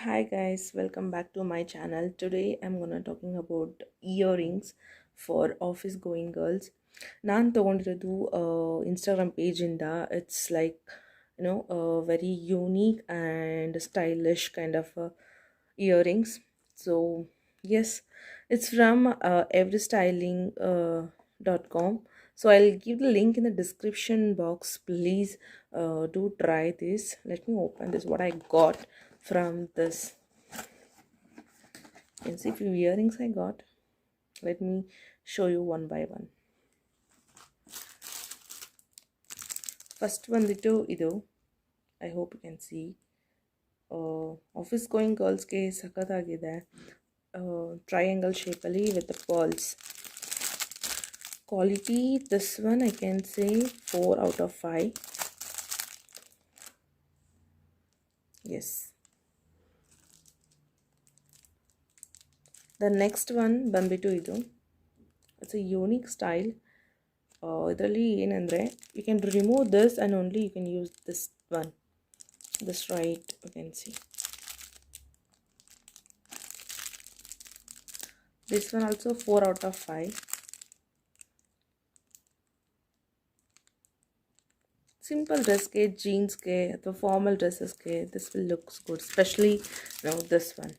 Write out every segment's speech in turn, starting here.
Hi guys, welcome back to my channel. Today I'm gonna talking about earrings for office going girls. ನಾನು ತಗೊಂಡಿರೋದು Instagram page ಇಂದ. It's like very unique and stylish kind of earrings. So yes, it's from everystyling.com. So I'll give the link in the description box. Please do try this. Let me open this what I got from this. You can see few earrings I got. Let me show you one by one. First one idu. I hope you can see. Office going girls ke sakatagide. Triangle shape ali with the pearls. Quality, this one I can say 4 out of 5. Yes. The next one ಬಂದ್ಬಿಟ್ಟು ಇದು. It's a unique style. ಇದರಲ್ಲಿ ಏನಂದ್ರೆ you can remove this and only you can use this one. This right you can see. This one also 4 out of 5. Simple dress ke, jeans ke, or formal dresses ke, this will look good, especially this one.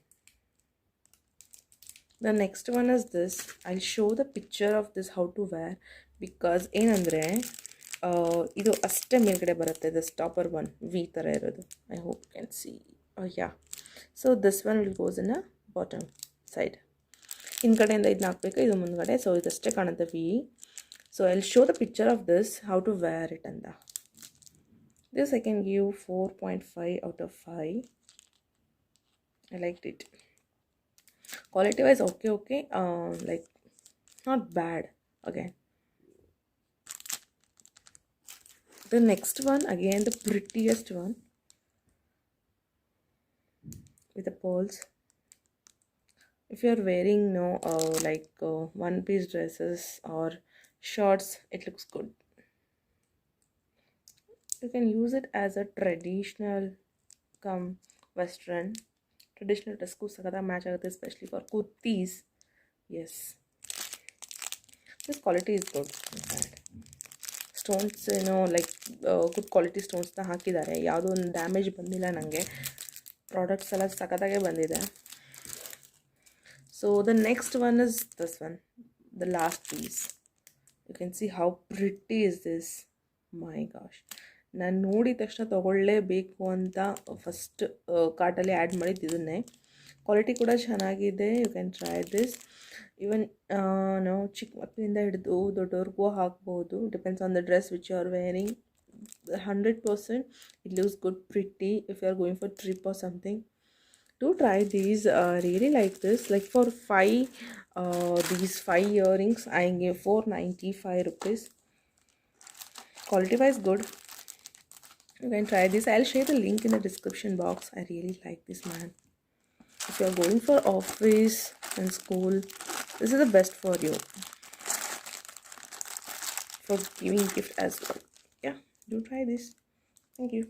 The next one is this. I'll show the picture of this how to wear because ಏನಂದ್ರೆ ಇದು ಅಷ್ಟೇ ಮೇಲ್ಗಡೆ ಬರುತ್ತೆ this topper one V ತರ ಇರೋದು. I hope you can see. Yeah, so this one will goes in a bottom side. ಹಿಂದ್ಗಡೆಯಿಂದ ಇದನ್ನ ಹಾಕ್ಬೇಕು, ಇದು ಮುಂದ್ಗಡೆ. ಸೊ ಇದಷ್ಟೇ ಕಾಣುತ್ತೆ V. So I'll show the picture of this how to wear it ಅಂತ. This I can give 4.5 out of 5. I liked it. Quality wise okay, like not bad. Again, the next one, again the prettiest one with the pearls. If you are wearing one piece dresses or shorts, it looks good. You can use it as a traditional come western. Traditional dress ko sakata match agutte, especially for kurtis. Yes, this quality is good. Stones good quality stones na hakidare. Yado ಒಂದು damage ಬಂದಿಲ್ಲ ನನಗೆ. Products ಎಲ್ಲ ಸಖತ್ತಾಗೆ ಬಂದಿದೆ. So the next one is this one, the last piece. You can see how pretty is this. My gosh, ನಾನು ನೋಡಿದ ತಕ್ಷಣ ತಗೊಳ್ಳೇಬೇಕು ಅಂತ first ಕಾರ್ಟಲ್ಲಿ add ಮಾಡಿದ್ದು ಇದನ್ನೇ. ಕ್ವಾಲಿಟಿ ಕೂಡ ಚೆನ್ನಾಗಿದೆ. You can try this. Even ನಾವು ಚಿಕ್ಕ ಮಕ್ಕಳಿಂದ ಹಿಡಿದು ದೊಡ್ಡವ್ರಿಗೂ ಹಾಕ್ಬೋದು. Depends on the dress which you are wearing. 100% it looks good, pretty if you are going for trip or something. Do try these. Really like this. Like for these 5 earrings I gave 495 rupees. Quality wise good. You can try this. I'll share the link in the description box. I really like this, man. If you're going for office and school, this is the best for you. For giving gift as well. Yeah, do try this. Thank you.